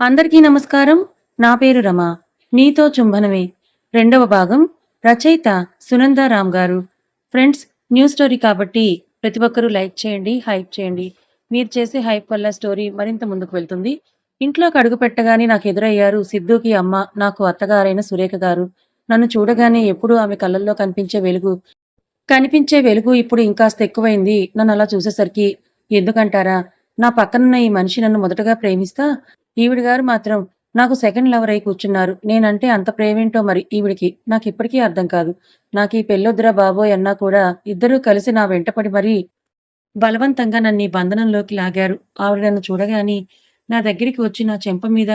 అందరికీ నమస్కారం. నా పేరు రమ. నీతో చుంబనవే. రెండవ భాగం. రచయిత సునందారాం గారు. ఫ్రెండ్స్, న్యూ స్టోరీ కాబట్టి ప్రతి ఒక్కరూ లైక్ చేయండి, హైప్ చేయండి. మీరు చేసే హైప్ వల్ల స్టోరీ మరింత ముందుకు వెళ్తుంది. ఇంట్లోకి అడుగు పెట్టగానే నాకు ఎదురయ్యారు సిద్ధుకి అమ్మ, నాకు అత్తగారైన సురేఖ గారు. నన్ను చూడగానే ఎప్పుడూ ఆమె కళ్ళల్లో కనిపించే వెలుగు ఇప్పుడు ఇంకాస్త ఎక్కువైంది నన్నలా చూసేసరికి. ఎందుకంటారా? నా పక్కనున్న ఈ మనిషి నన్ను మొదటగా ప్రేమిస్తా, ఈవిడ గారు మాత్రం నాకు సెకండ్ లవర్ అయి కూర్చున్నారు. నేనంటే అంత ప్రేమేంటో మరి ఈవిడికి. నాకిప్పటికీ అర్థం కాదు. నాకీ పెళ్ళొద్దురా బాబోయ్ అన్నా కూడా ఇద్దరూ కలిసి నా వెంటపడి మరీ బలవంతంగా నన్నీ బంధనంలోకి లాగారు. ఆవిడ నన్ను చూడగానే నా దగ్గరికి వచ్చి నా చెంప మీద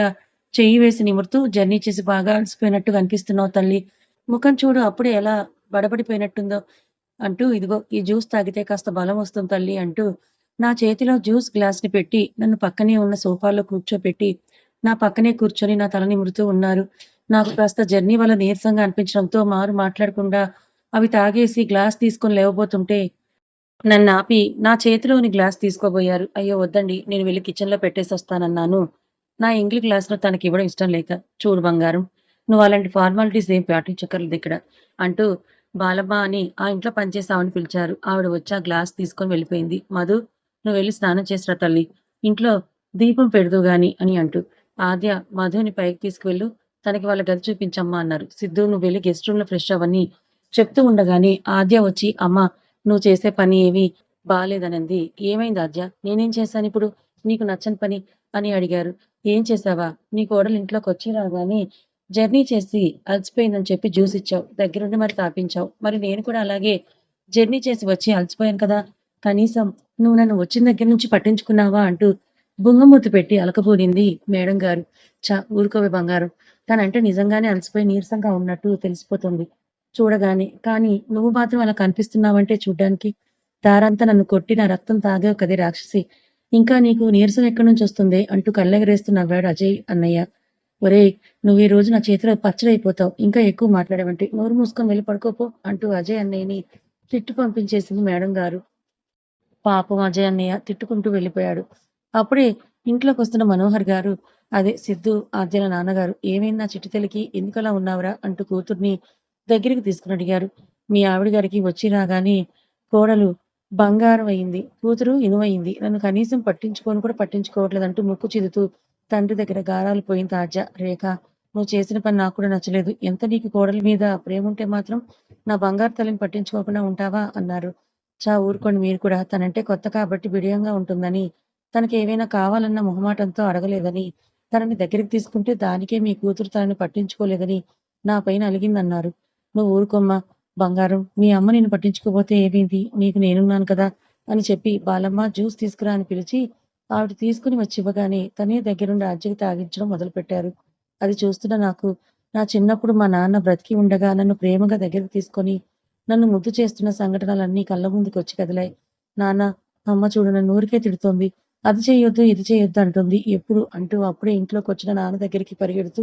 చెయ్యి వేసి నిమురుతూ, జర్నీ చేసి బాగా అలసిపోయినట్టు కనిపిస్తున్నావు తల్లీ. ముఖం చూడు అప్పుడే ఎలా బడబడిపోయినట్టుందో అంటూ, ఇదిగో ఈ జ్యూస్ తాగితే కాస్త బలం వస్తుంది తల్లీ అంటూ నా చేతిలో జ్యూస్ గ్లాస్‌ని పెట్టి నన్ను పక్కనే ఉన్న సోఫాలో కూర్చోపెట్టి, నా పక్కనే కూర్చొని నా తల నిమురుతూ ఉన్నారు. నాకు కాస్త జర్నీ వల్ల నీరసంగా అనిపించడంతో మాట్లాడకుండా అవి తాగేసి గ్లాస్ తీసుకొని లేవబోతుంటే నన్నాపి నా చేతిలోని గ్లాస్ తీసుకోబోయారు. అయ్యో! వద్దండి. నేను వెళ్లి కిచెన్‌లో పెట్టేసొస్తానన్నాను. నా ఎంగిలి గ్లాస్‌లో తనకివ్వడం ఇష్టం లేక. చూడు బంగారం, నువ్వు అలాంటి ఫార్మాలిటీస్ ఏం పాటించక్కర్లేదిక్కడ అంటూ బాలమ్మ అని ఆ ఇంట్లో పనిచేసే ఆమెని పిలిచారు. ఆవిడ వచ్చి ఆ గ్లాస్ తీసుకొని వెళ్ళిపోయింది. మధు, నువ్వెళ్లి స్నానం చేసిరా తల్లి. ఇంట్లో దీపం పెడుదువు గాని అని అంటూ. ఆద్య, మధుని పైకి తీసుకువెళ్ళు. తనకి వాళ్ళ గది చూపించమ్మా అన్నారు. సిద్ధు, నువ్వెళ్లి గెస్ట్ రూమ్‌లో ఫ్రెష్ అవ్వని చెప్తూ ఉండగానే ఆద్య వచ్చి, అమ్మా, నువ్వు చేసే పని ఏమీ బాలేదనంది. ఏమైంది ఆద్య? నేనేం చేశానిప్పుడు నీకు నచ్చని పని అని అడిగారు. ఏం చేశావా? నీ కోడలు ఇంట్లోకొచ్చి రాగానే జర్నీ చేసి అలసిపోయిందని చెప్పి జ్యూస్ ఇచ్చావు. దగ్గరుండి మరి తాపించావు. మరి నేను కూడా అలాగే జర్నీ చేసి వచ్చి అలసిపోయాను కదా! కనీసం నువ్వు నన్ను వచ్చిన దగ్గర నుంచి పట్టించుకున్నావా అంటూ బుంగమూతి పెట్టి అలకబూనింది మేడం గారు. ఊరుకోవే బంగారం. తనంటే నిజంగానే అలసిపోయి నీరసంగా ఉన్నట్టు తెలిసిపోతుంది చూడగానే. కానీ నువ్వు మాత్రం అలా కనిపిస్తున్నావంటే చూడ్డానికి. దారంతా నన్ను కొట్టి నా రక్తం తాగావు కదే రాక్షసి. ఇంకా నీకు నీరసం ఎక్కడి నుంచొస్తుందే అంటూ కళ్ళెగరేస్తూ నవ్వాడు అజయ్ అన్నయ్య. ఒరేయ్! నువ్వు ఈ రోజు నా చేతిలో పచ్చడైపోతావు. ఇంకా ఎక్కువ మాట్లాడావంటే నోరు మూసుకొని వెళ్లి పడుకోపో అంటూ అజయ్ అన్నయ్యని తిట్టి పంపించేసింది మేడం గారు. పాపం అజయ్ అన్నయ్య తిట్టుకుంటూ వెళ్ళిపోయాడు. అప్పుడే ఇంట్లోకొస్తున్న మనోహర్ గారు, అదే సిద్ధు, ఆద్యల నాన్నగారు, ఏమైంది నా చిట్టి తల్లికి? ఎందుకలా ఉన్నావురా? అంటూ కూతుర్ని దగ్గరికి తీసుకొని అడిగారు. మీ ఆవిడ గారికి వచ్చి రాగానే కోడలు బంగారం అయింది. కూతురు ఇనువయింది. నన్ను కనీసం పట్టించుకోను కూడా పట్టించుకోవట్లేదంటూ ముక్కు చిదుతూ తండ్రి దగ్గర గారాలు పోయింది తాజా. రేఖ, నువ్వు చేసిన పని నాకు కూడా నచ్చలేదు. ఎంత నీకు కోడలి మీద ప్రేముంటే మాత్రం నా బంగారు తల్లిని పట్టించుకోకుండా ఉంటావా? అన్నారు. ఊరుకోండి మీరు కూడా. తనంటే కొత్త కాబట్టి బిడియంగా ఉంటుందని, తనకేవైనా కావాలన్న మొహమాటంతో అడగలేదని, తనని దగ్గరికి తీసుకుంటే దానికే మీ కూతురు తనని పట్టించుకోలేదని నా పైన అలిగిందన్నారు. నువ్వు ఊరుకోమ్మా బంగారం. మీ అమ్మ నిన్ను పట్టించుకోపోతే ఏమైంది? నీకు నేనున్నాను కదా! అని చెప్పి బాలమ్మ జ్యూస్ తీసుకురా అని పిలిచి, ఆవిడ తీసుకుని వచ్చి ఇవ్వగానే తనే దగ్గరుండి అజ్జకి తాగించడం మొదలుపెట్టారు. అది చూస్తున్న నాకు, నా చిన్నప్పుడు మా నాన్న బ్రతికి ఉండగా నన్ను ప్రేమగా దగ్గరికి తీసుకొని నన్ను ముద్దు చేస్తున్న సంఘటనలన్నీ కళ్ళ ముందుకొచ్చి కదిలాయి. నాన్న, అమ్మ చూడు నన్ను ఊరికే తిడుతోంది. అది చెయ్యొద్దు, ఇది చెయ్యొద్దు అంటుంది. ఎప్పుడు అంటూ అప్పుడే ఇంట్లోకొచ్చిన నాన్న దగ్గరికి పరిగెడుతూ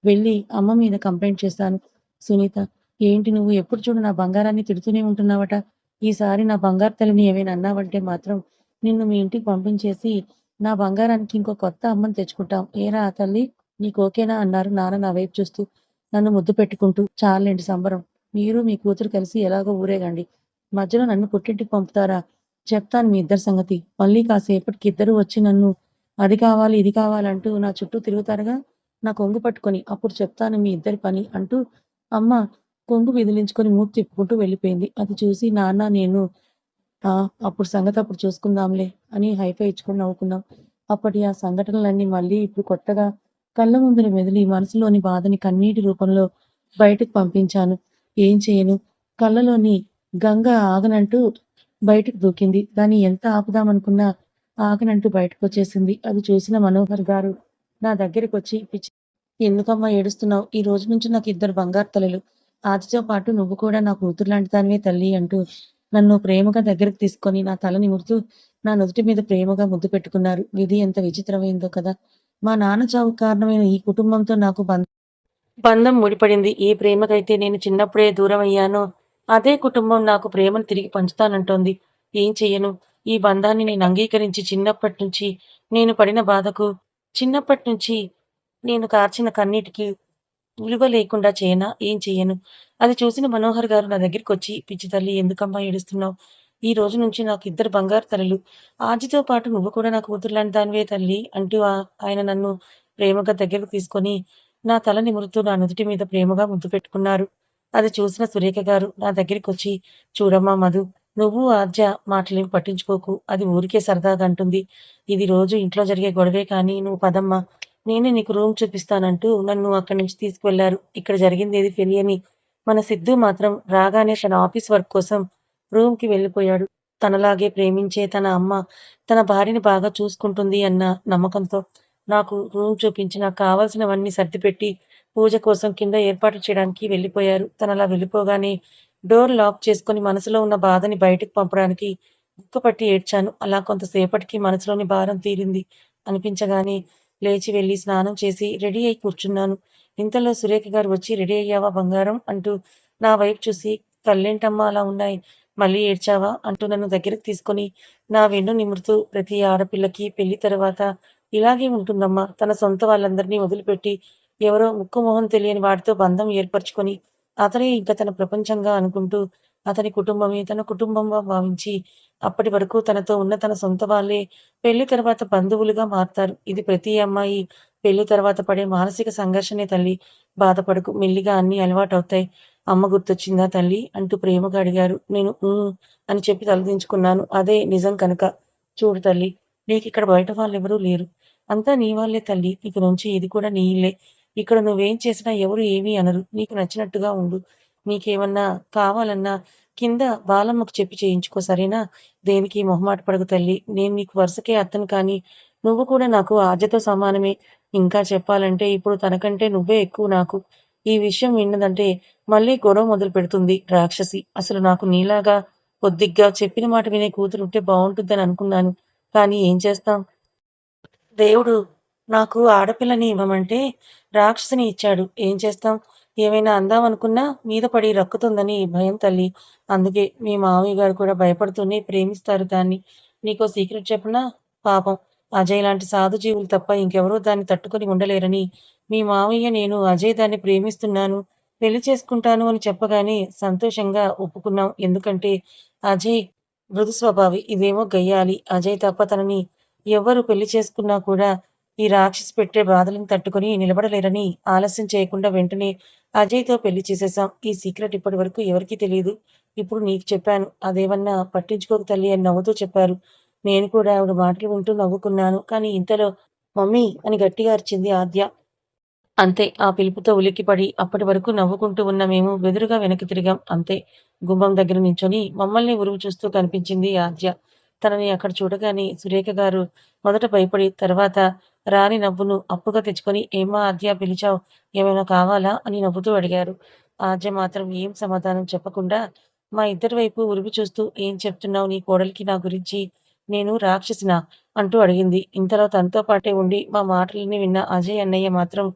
వెళ్ళి అమ్మ మీద కంప్లెయింట్ చేశాను. సునీత, ఏంటి నువ్వు ఎప్పుడు చూడు నా బంగారాన్ని తిడుతూనే ఉంటున్నావట. ఈసారి నా బంగారు తల్లిని ఏమైనా అన్నావంటే మాత్రం నిన్ను మీ ఇంటికి పంపించేసి నా బంగారానికి ఇంకో కొత్త అమ్మని తెచ్చుకుంటాం. ఏరా తల్లి, నీకు ఓకేనా అన్నారు నాన్న నా వైపు చూస్తూ నన్ను ముద్దు పెట్టుకుంటూ. చాలండి సంబరం. మీరు మీ కూతురు కలిసి ఎలాగో ఊరేగండి. మధ్యలో నన్ను పుట్టింటికి పంపుతారా? చెప్తాను మీ ఇద్దరి సంగతి. మళ్ళీ కాసేపటికి ఇద్దరూ వచ్చి నన్ను అది కావాలి, ఇది కావాలంటూ నా చుట్టూ తిరుగుతారుగా, నా కొంగు పట్టుకొని. అప్పుడు చెప్తాను మీ ఇద్దరి పని అంటూ అమ్మ కొంగు విదిలించుకొని మూతి తిప్పుకుంటూ వెళ్ళిపోయింది. అది చూసి నాన్న, నేను అప్పుడు సంగతి అప్పుడు చూసుకుందాంలే అని హైఫై ఇచ్చుకొని నవ్వుకున్నాం. అప్పటి ఆ సంఘటనలన్నీ మళ్ళీ ఇప్పుడు కొత్తగా కళ్ళ ముందున మెదిలి మనసులోని బాధని కన్నీటి రూపంలో బయటకు పంపించాను. ఏం చేయను? కళ్ళలోని గంగ ఆగనంటూ బయటకు దూకింది. దాన్ని ఎంత ఆపుదామనుకున్నా ఆగనంటూ బయటకొచ్చేసింది. అది చూసిన మనోహర్ గారు నా దగ్గరికొచ్చి, పిచ్చి, ఎందుకమ్మా ఏడుస్తున్నావు? ఈ రోజు నుంచి నాకు ఇద్దరు బంగారు తల్లులు. ఆదితో పాటు నువ్వు కూడా నా కూతురులాంటి దానివే తల్లి అంటూ నన్ను ప్రేమగా దగ్గరికి తీసుకొని నా తల నిమురుతూ నా నుదుటి మీద ప్రేమగా ముద్దు పెట్టుకున్నారు. విధి ఎంత విచిత్రమైందో కదా! మా నాన్న చావుకు కారణమైన ఈ కుటుంబంతో నాకు బంధం ముడిపడింది. ఏ ప్రేమకైతే నేను చిన్నప్పుడే దూరమయ్యానో, అదే కుటుంబం నాకు ప్రేమను తిరిగి పంచుతానంటోంది. ఏం చెయ్యను? ఈ బంధాన్ని నేను అంగీకరించి చిన్నప్పటినుంచి నేను పడిన బాధకు, చిన్నప్పటినుంచి నేను కార్చిన కన్నీటికి విలువ లేకుండా చేయనా? ఏం చెయ్యను. అది చూసిన మనోహర్ గారు నా దగ్గరికొచ్చి, "పిచ్చి తల్లి ఎందుకమ్మా ఏడుస్తున్నావు? ఈ రోజు నుంచి నాకు ఇద్దరు బంగారు తలలు. ఆజితో పాటు నువ్వు కూడా నా కూతురులాంటి దానివే తల్లి" అంటూ ఆయన నన్ను ప్రేమగా దగ్గరకు తీసుకొని, నా తల నిమురుతూ నా నుదుటి మీద ప్రేమగా ముద్దు పెట్టుకున్నారు. అది చూసిన సురేఖ గారు నా దగ్గరికొచ్చి, "చూడమ్మా మధు, నువ్వు ఆద్య మాటలేమి పట్టించుకోకు. అది ఊరికే సరదాగా అంటుంది. ఇది రోజు ఇంట్లో జరిగే గొడవే కానీ నువ్వు పదమ్మా, నేనే నీకు రూమ్ చూపిస్తానంటూ నన్ను అక్కడి నుంచి తీసుకువెళ్లారు. ఇక్కడ జరిగిందేది తెలియని మన సిద్ధు మాత్రం రాగానే తన ఆఫీస్ వర్క్ కోసం రూమ్‌కి వెళ్ళిపోయాడు. తనలాగే ప్రేమించే తన అమ్మ తన భార్యని బాగా చూసుకుంటుంది అన్న నమ్మకంతో నాకు రూమ్ చూపించి నాకు కావాల్సినవన్నీ సర్దిపెట్టి పూజ కోసం కింద ఏర్పాట్లు చేయడానికి వెళ్ళిపోయారు. తనలా వెళ్ళిపోగానే డోర్ లాక్ చేసుకొని మనసులో ఉన్న బాధని బయటకు పంపడానికి గుక్కపట్టి ఏడ్చాను. అలా కొంతసేపటికి మనసులోని భారం తీరింది అనిపించగానే లేచి వెళ్లి స్నానం చేసి రెడీ అయి కూర్చున్నాను. ఇంతలో సురేఖ గారు వచ్చి, "రెడీ అయ్యావా బంగారం?" అంటూ నా వైపు చూసి, "కళ్ళేంటమ్మా అలా ఉన్నాయి? మళ్ళీ ఏడ్చావా?" అంటూ నన్ను దగ్గరికి తీసుకొని నా వెన్ను నిమురుతూ, "ప్రతి ఆడపిల్లకి పెళ్లి తర్వాత ఇలాగే ఉంటుందమ్మా. తన సొంత వాళ్ళందరినీ వదిలిపెట్టి ఎవరో ముక్కు మొహం తెలియని వాడితో బంధం ఏర్పరచుకొని, అతనే ఇంక తన ప్రపంచంగా అనుకుంటూ, అతని కుటుంబమే తన కుటుంబంగా భావించి, అప్పటి వరకు తనతో ఉన్న తన సొంత వాళ్ళే పెళ్లి తర్వాత బంధువులుగా మారతారు. ఇది ప్రతి అమ్మాయి పెళ్లి తర్వాత పడే మానసిక సంఘర్షణే తల్లి. బాధపడకు. మెల్లిగా అన్నీ అలవాటవుతాయి. అమ్మ గుర్తొచ్చిందా తల్లి?" అంటూ ప్రేమగా అడిగారు. నేను అని చెప్పి తలదించుకున్నాను. అదే నిజం కనుక. "చూడు తల్లి, నీకిక్కడ బయట వాళ్ళెవరూ లేరు. అంతా నీ వాళ్ళే తల్లి. ఇక నుంచి ఇది కూడా నీ ఇల్లే. ఇక్కడ నువ్వేం చేసినా ఎవరు ఏమీ అనరు. నీకు నచ్చినట్టుగా ఉండు. నీకేమన్నా కావాలన్నా కింద బాలమ్మకు చెప్పి చేయించుకో సరేనా? దేనికి మొహమాట పడకు తల్లి. నేను నీకు వరుసకే అత్తను కానీ, నువ్వు కూడా నాకు ఆజ్యతో సమానమే. ఇంకా చెప్పాలంటే ఇప్పుడు తనకంటే నువ్వే ఎక్కువ నాకు. ఈ విషయం విన్నదంటే మళ్ళీ గొడవ మొదలుపెడుతుంది రాక్షసి. అసలు నాకు నీలాగా పొద్దిగ్గా చెప్పిన మాట వినే కూతురుంటే బావుంటుందని అనుకున్నాను. కానీ ఏం చేస్తాం? దేవుడు నాకు ఆడపిల్లని ఇవ్వమంటే రాక్షసిని ఇచ్చాడు. ఏం చేస్తాం? ఏమైనా అందామనుకున్నా మీద పడి రక్కుతుందని భయం తల్లి. అందుకే మీ మావయ్య గారు కూడా భయపడుతూనే ప్రేమిస్తారు దాన్ని. నీకో సీక్రెట్ చెప్పనా? పాపం అజయ్ లాంటి సాధు జీవులు తప్ప ఇంకెవరూ దాన్ని తట్టుకొని ఉండలేరని మీ మావయ్య నేను అజయ్ దాన్ని ప్రేమిస్తున్నాను, పెళ్లి చేసుకుంటాను అని చెప్పగానే సంతోషంగా ఒప్పుకున్నాం. ఎందుకంటే అజయ్ మృదు స్వభావి. ఇదేమో గయ్యాళి. అజయ్ తప్ప తనని ఎవ్వరు పెళ్లి చేసుకున్నా కూడా ఈ రాక్షసి పెట్టే బాధలను తట్టుకొని నిలబడలేరని ఆలస్యం చేయకుండా వెంటనే అజయ్‌తో పెళ్లి చేసేసాం. ఈ సీక్రెట్ ఇప్పటి వరకు ఎవరికీ తెలీదు. ఇప్పుడు నీకు చెప్పాను. అదేమన్నా పట్టించుకోకు తల్లి అని నవ్వుతూ చెప్పారు. నేను కూడా ఆవిడ మాటలు వింటూ నవ్వుకున్నాను. కానీ ఇంతలో మమ్మీ అని గట్టిగా అరిచింది ఆద్య. అంతే. ఆ పిలుపుతో ఉలిక్కిపడి అప్పటి వరకు నవ్వుకుంటూ ఉన్న మేము బెదురుగా వెనక్కి తిరిగాం. అంతే. గుమ్మం దగ్గర నించొని మమ్మల్ని ఉరువు చూస్తూ కనిపించింది ఆద్య. తనని అక్కడ చూడగానే సురేఖ గారు మొదట భయపడి, తర్వాత రాని నవ్వును అప్పుగా తెచ్చుకొని, "ఏమ్మా ఆద్య పిలిచావు? ఏమైనా కావాలా?" అని నవ్వుతూ అడిగారు. ఆద్య మాత్రం ఏం సమాధానం చెప్పకుండా మా ఇద్దరి వైపు ఉరిమి చూస్తూ, "ఏం చెప్తున్నావు నీ కోడలికి నా గురించి? నేను రాక్షసినా?" అంటూ అడిగింది. ఇంతలో తనతో పాటే ఉండి మా మాటలన్నీ విన్న అజయ్ అన్నయ్య మాత్రం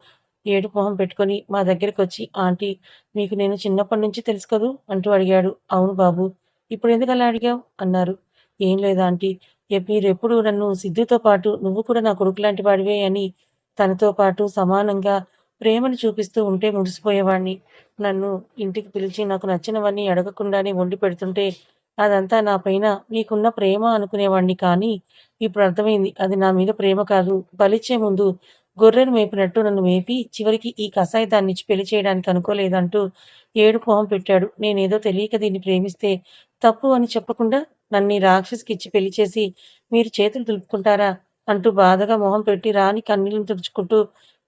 ఏడుపు మొహం పెట్టుకొని మా దగ్గరకొచ్చి, "ఆంటీ మీకు నేను చిన్నప్పటి నుంచి తెలుసు కదూ?" అంటూ అడిగాడు. "అవును బాబు. ఇప్పుడెందుకలా అడిగావు?" అన్నారు. "ఏం లేదు ఆంటీ. మీరెప్పుడు నన్ను సిద్ధుతో పాటు నువ్వు కూడా నా కొడుకులాంటి వాడివే అని తనతో పాటు సమానంగా ప్రేమను చూపిస్తూ ఉంటే మురిసిపోయేవాడిని. నన్ను ఇంటికి పిలిచి నాకు నచ్చినవన్నీ అడగకుండానే వండి పెడుతుంటే అదంతా నా పైన మీకున్న ప్రేమ అనుకునేవాడిని. కానీ ఇప్పుడు అర్థమైంది అది నా మీద ప్రేమ కాదు. బలిచ్చే ముందు గొర్రెను మేపినట్టు నన్ను మేపి, చివరికి ఈ కసాయి దాన్నిచ్చి పెళ్లి చేయడానికి అనుకోలేదంటూ ఏడుపు మొహం పెట్టాడు. నేనేదో తెలియక దీన్ని ప్రేమిస్తే తప్పు అని చెప్పకుండా నన్నీ రాక్షసికిచ్చి పెళ్లి చేసి మీరు చేతులు దులుపుకుంటారా? అంటూ బాధగా మొహం పెట్టి రాని కన్నీళ్లను తుడుచుకుంటూ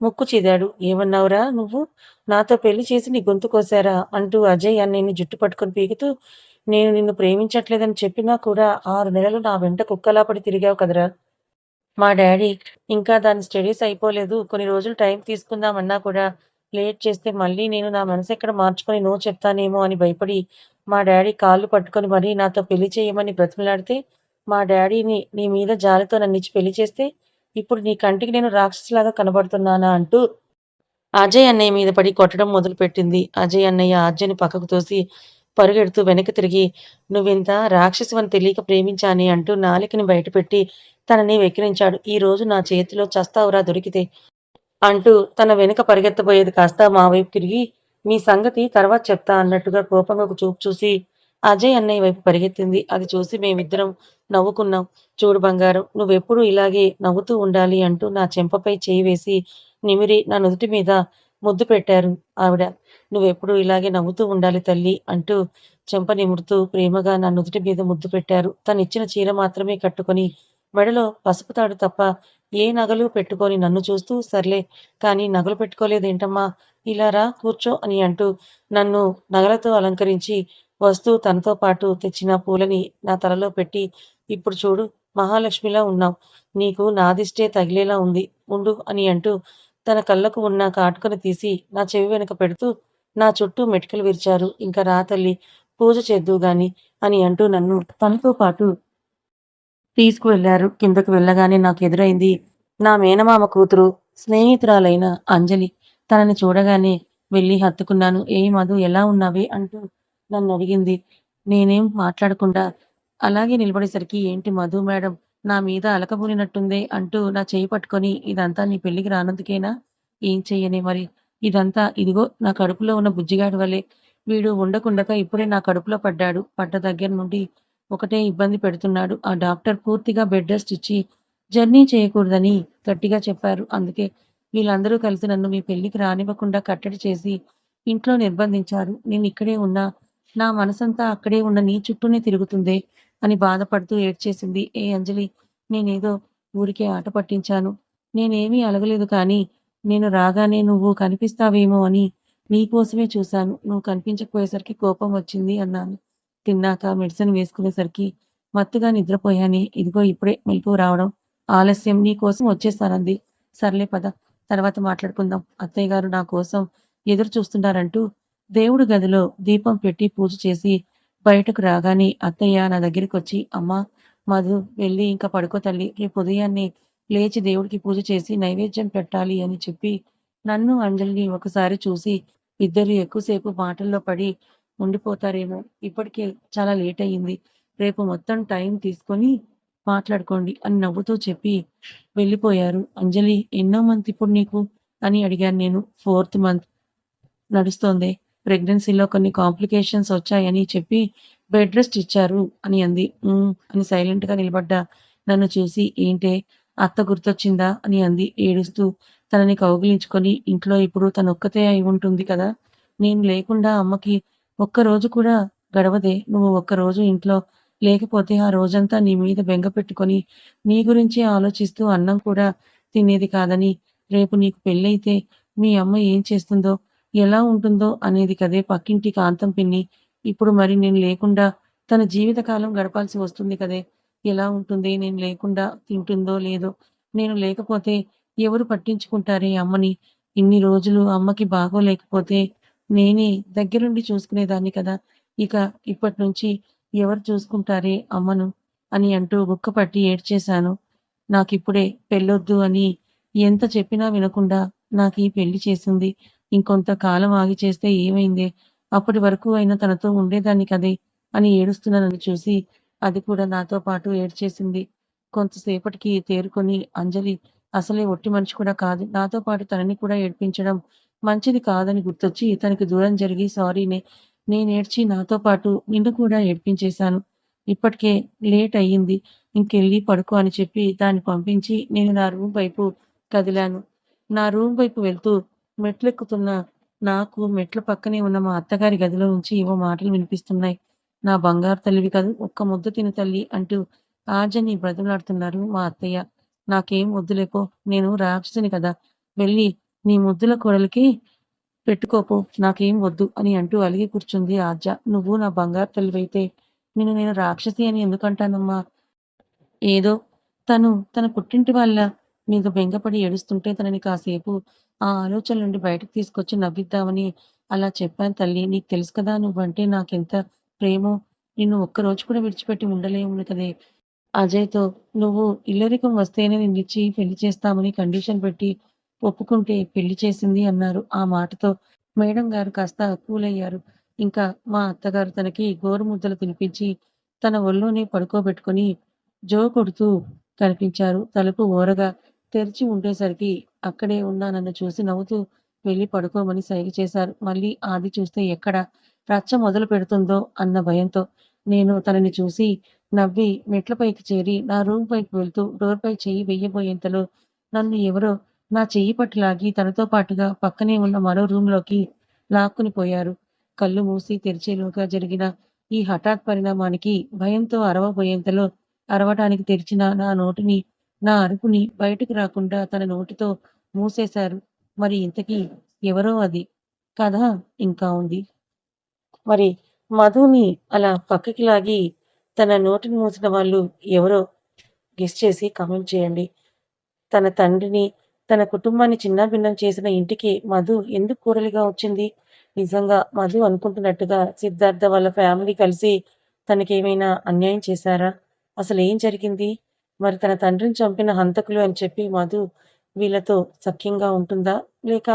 ముక్కు చిదాడు. ఏమన్నావురా నువ్వు? నాతో పెళ్లి చేసి నీ గొంతు కోసారా? అంటూ అజయ్ అన్నయ్యని జుట్టు పట్టుకొని పీకుతూ, నేను నిన్ను ప్రేమించట్లేదని చెప్పినా కూడా 6 నెలలు నా వెంట కుక్కలా పడి తిరిగావు కదరా! మా డ్యాడీ ఇంకా దాని స్టడీస్ అయిపోలేదు. కొన్ని రోజులు టైం తీసుకుందామన్నా కూడా లేట్ చేస్తే మళ్ళీ నేను నా మనసెక్కడ మార్చుకొని నో చెప్తానేమో అని భయపడి మా డ్యాడీ కాళ్ళు పట్టుకొని మరీ నాతో పెళ్లి చేయమని బ్రతిమిలాడితే మా డ్యాడీని నీ మీద జాలితో నన్నిచ్చి పెళ్లి చేస్తే ఇప్పుడు నీ కంటికి నేను రాక్షసిలాగా కనబడుతున్నానా అంటూ అజయ్ అన్నయ్య మీద పడి కొట్టడం మొదలుపెట్టింది. అజయ్ అన్నయ్య ఆజ్యని పక్కకు తోసి పరుగెడుతూ వెనక్కి తిరిగి, "నువ్వింత రాక్షసివని తెలియక ప్రేమించానే" అంటూ నాలికని బయటపెట్టి తనని వెక్కిరించాడు. "ఈ రోజు నా చేతిలో చస్తావురా దొరికితే" అంటూ తన వెనుక పరిగెత్తబోయేది కాస్త మా వైపు తిరిగి, మీ సంగతి తర్వాత చెప్తా అన్నట్టుగా కోపంగా ఒక చూపు చూసి అజయ్ అన్నయ్య వైపు పరిగెత్తింది. అది చూసి మేమిద్దరం నవ్వుకున్నాం. చూడు బంగారం, నువ్వెప్పుడూ ఇలాగే నవ్వుతూ ఉండాలి అంటూ నా చెంపపై చేయి వేసి నిమిరి నా నుదుటి మీద ముద్దు పెట్టారు ఆవిడ. నువ్వెప్పుడూ ఇలాగే నవ్వుతూ ఉండాలి తల్లీ అంటూ చెంప నిమురుతూ ప్రేమగా నా నుదుటి మీద ముద్దు పెట్టారు. తనిచ్చిన చీర మాత్రమే కట్టుకొని మెడలో పసుపు తాడు తప్ప ఏ నగలు పెట్టుకొని నన్ను చూస్తూ సర్లే కానీ నగలు పెట్టుకోలేదేంటమ్మా? ఇలా రా కూర్చో అని అంటూ నన్ను నగలతో అలంకరించి వస్తూ తనతో పాటు తెచ్చిన పూలని నా తలలో పెట్టి ఇప్పుడు చూడు మహాలక్ష్మిలా ఉన్నావు. నీకు నా దిష్టే తగిలేలా ఉంది. ఉండు అని అంటూ తన కళ్ళకు ఉన్న కాటుకను తీసి నా చెవి వెనుక పెడుతూ నా చుట్టూ మెటికలు విరిచారు. ఇంక రా తల్లి పూజ చేద్దువు గాని అని అంటూ నన్ను తనతో పాటు తీసుకువెళ్లారు. కిందకు వెళ్ళగానే నాకెదురైంది నా మేనమామ కూతురు, స్నేహితురాలైన అంజలి. తనని చూడగానే వెళ్లి హత్తుకున్నాను. "ఏయ్ మధు ఎలా ఉన్నావే?" అంటూ నన్నడిగింది. నేనేం మాట్లాడకుండా అలాగే నిలబడేసరికి, "ఏంటి మధు మేడం నా మీద అలకబూనినట్టుందే" అంటూ నా చెయ్యి పట్టుకొని, "ఇదంతా నీ పెళ్ళికి రానందుకేనా?" "ఏం చెయ్యనే మరి? ఇదంతా ఇదిగో నా కడుపులో ఉన్న బుజ్జిగాడి వల్లే. వీడు ఉండకుండక ఇప్పుడే నా కడుపులో పడ్డాడు. పడ్డ దగ్గర నుండి ఒకటే ఇబ్బంది పెడుతున్నాడు. ఆ డాక్టర్ పూర్తిగా బెడ్ రెస్ట్ ఇచ్చి జర్నీ చేయకూడదని గట్టిగా చెప్పారు. అందుకే వీళ్ళందరూ కలిసి నన్ను మీ పెళ్ళికి రానివ్వకుండా కట్టడి చేసి ఇంట్లో నిర్బంధించారు. నేనిక్కడే ఉన్నా, నా మనసంతా అక్కడే ఉన్న నీ చుట్టూనే తిరుగుతుందే అని బాధపడుతూ ఏడ్చేసింది. ఏ అంజలి, నేనేదో ఊరికే ఆట పట్టించాను. నేనేమీ అలగలేదు కానీ, నేను రాగానే నువ్వు కనిపిస్తావేమో అని నీకోసమే చూశాను. నువ్వు కనిపించకపోయేసరికి కోపం వచ్చింది అన్నాను. తిన్నాక మెడిసిన్ వేసుకునేసరికి మత్తుగా నిద్రపోయానే. ఇదిగో ఇప్పుడే మెలకువ రావడం ఆలస్యం. నీకోసం వచ్చేసానంది. సర్లే పద. తర్వాత మాట్లాడుకుందాం. అత్తయ్య గారు నా కోసం ఎదురు చూస్తున్నారంటూ దేవుడి గదిలో దీపం పెట్టి పూజ చేసి బయటకు రాగానే అత్తయ్య నా దగ్గరికొచ్చి, అమ్మా మధు వెళ్ళి ఇంక పడుకో తల్లి. రేపు ఉదయాన్నే లేచి దేవుడికి పూజ చేసి నైవేద్యం పెట్టాలి అని చెప్పి నన్ను, అంజలిని ఒకసారి చూసి ఇద్దరు ఎక్కువసేపు మాటల్లో పడి ఉండిపోతారేమో. ఇప్పటికే చాలా లేట్ అయింది. రేపు మొత్తం టైం తీసుకొని మాట్లాడుకోండి అని నవ్వుతూ చెప్పి వెళ్ళిపోయారు. అంజలి ఎన్నో మంత్ ఇప్పుడు నీకు? అని అడిగాను నేను. ఫోర్త్ మంత్ నడుస్తోంది. ప్రెగ్నెన్సీలో కొన్ని కాంప్లికేషన్స్ వచ్చాయని చెప్పి బెడ్ రెస్ట్ ఇచ్చారు అని అంది. అని సైలెంట్‌గా నిలబడ్డ నన్ను చూసి ఏంటే అత్త గుర్తొచ్చిందా? అని అంది ఏడుస్తూ. తనని కౌగిలించుకొని ఇంట్లో ఇప్పుడు తనొక్కతే అయి ఉంటుంది కదా! నేను లేకుండా అమ్మకి ఒక్కరోజు కూడా గడవదే. నువ్వు ఒక్కరోజు ఇంట్లో లేకపోతే ఆ రోజంతా నీ మీద బెంగ పెట్టుకొని నీ గురించే ఆలోచిస్తూ అన్నం కూడా తినేది కాదని, రేపు నీకు పెళ్ళైతే మీ అమ్మ ఏం చేస్తుందో ఎలా ఉంటుందో అనేది కదే పక్కింటి కాంతం పిన్ని. ఇప్పుడు మరి నేను లేకుండా తన జీవితకాలం గడపాల్సి వస్తుంది కదే! ఎలా ఉంటుంది? నేను లేకుండా తింటుందో లేదో? నేను లేకపోతే ఎవరు పట్టించుకుంటారే అమ్మని? ఇన్ని రోజులు అమ్మకి బాగోలేకపోతే నేనే దగ్గరుండి చూసుకునేదాన్ని కదా! ఇక ఇప్పటినుంచి ఎవరు చూసుకుంటారే అమ్మను? అని అంటూ గుక్కపట్టి ఏడ్చేశాను. నాకిప్పుడే పెళ్ళొద్దు అని ఎంత చెప్పినా వినకుండా నాకీ పెళ్లి చేసింది. ఇంకొంతకాలం ఆగి చేస్తే ఏమైందే? అప్పటి వరకు అయినా తనతో ఉండేదాన్ని కదే! అని ఏడుస్తున్న నన్ను చూసి అది కూడా నాతో పాటు ఏడ్చేసింది. కొంతసేపటికి తేరుకొని అంజలి అసలే ఒట్టి మనిషి కూడా కాదు. నాతో పాటు తనని కూడా ఏడ్పించడం మంచిది కాదని గుర్తొచ్చి తనకి దూరం జరిగి సారీనే. నేనేడ్చి నాతో పాటు నిన్ను కూడా ఏడ్పించేశాను. ఇప్పటికే లేట్ అయ్యింది. ఇంకెళ్ళి పడుకో అని చెప్పి దాన్ని పంపించి నేను నా రూమ్ వైపు కదిలాను. నా రూమ్ వైపు వెళ్తూ మెట్లెక్కుతున్న నాకు మెట్ల పక్కనే ఉన్న మా అత్తగారి గదిలో నుంచి ఏవో మాటలు వినిపిస్తున్నాయి. "నా బంగారు తల్లివి కదూ! ఒక్క ముద్ద తిను తల్లి" అంటూ ఆర్జని బ్రతిమలాడుతున్నారు మా అత్తయ్య. "నాకేం వద్దులే పో. నేను రాక్షసిని కదా! వెళ్ళి నీ ముద్దుల కోడలికి పెట్టుకో పో. నాకేం వద్దు" అని అంటూ అలిగి కూర్చుంది ఆర్జ. "నువ్వు నా బంగారు తల్లివైతే నిన్ను నేను రాక్షసి అని ఎందుకంటానమ్మా? ఏదో తను తన పుట్టింటి వాళ్ళ మీద బెంగపడి ఏడుస్తుంటే తనని కాసేపు ఆ ఆలోచనల నుండి బయటకు తీసుకొచ్చి నవ్విద్దామని అలా చెప్పాను తల్లి. నీకు తెలుసు కదా నువ్వంటే నాకెంత ప్రేమో. నిన్ను ఒక్కరోజు కూడా విడిచిపెట్టి ఉండలేను కదే. అజయ్‌తో నువ్వు ఇల్లరికం వస్తేనే నిన్నిచ్చి పెళ్లి చేస్తామని కండిషన్ పెట్టి ఒప్పుకుంటే పెళ్లి చేసింది అన్నారు. ఆ మాటతో మేడం గారు కాస్త కూలయ్యారు. ఇంకా మా అత్తగారు తనకి గోరుముద్దలు తినిపించి తన ఒళ్ళోనే పడుకోబెట్టుకొని జో కొడుతూ కనిపించారు. తలుపు ఓరగా తెరిచి ఉండేసరికి అక్కడే ఉన్న నన్ను చూసి నవ్వుతూ వెళ్లి పడుకోమని సైగ చేశారు. మళ్ళీ ఆది చూస్తే ఎక్కడ రచ్చ మొదలు పెడుతుందో అన్న భయంతో నేను తనని చూసి నవ్వి మెట్ల పైకి చేరి నా రూమ్ పైకి వెళ్తూ డోర్‌పై చెయ్యి వెయ్యబోయేంతలో నన్ను ఎవరో నా చెయ్యి పట్టి లాగి తనతో పాటుగా పక్కనే ఉన్న మరో రూమ్‌లోకి లాక్కుని పోయారు. కళ్ళు మూసి తెరిచేలోగా జరిగిన ఈ హఠాత్ పరిణామానికి భయంతో అరవబోయేంతలో అరవటానికి తెరిచిన నా నోటిని నా అరుపుని బయటకు రాకుండా తన నోటితో మూసేశారు. మరి ఇంతకీ ఎవరో అది? కథ ఇంకా ఉంది. మరి మధుని అలా పక్కకి లాగి తన నోటిని మూసిన వాళ్ళు ఎవరో గెస్ చేసి కామెంట్ చేయండి. తన తండ్రిని, తన కుటుంబాన్ని చిన్నాభిన్నం చేసిన ఇంటికి మధు ఎందుకు కోడలిగా వచ్చింది? నిజంగా మధు అనుకుంటున్నట్టుగా సిద్ధార్థ వాళ్ళ ఫ్యామిలీ కలిసి తనకేమైనా అన్యాయం చేశారా? అసలేం జరిగింది? మరి తన తండ్రిని చంపిన హంతకులు అని చెప్పి మధు వీళ్ళతో సఖ్యంగా ఉంటుందా? లేక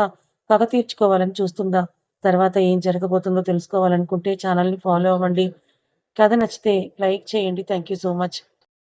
పగ తీర్చుకోవాలని చూస్తుందా? తర్వాత ఏం జరగబోతుందో తెలుసుకోవాలనుకుంటే ఛానల్‌ని ఫాలో అవ్వండి. కథ నచ్చితే లైక్ చేయండి. Thank you so much.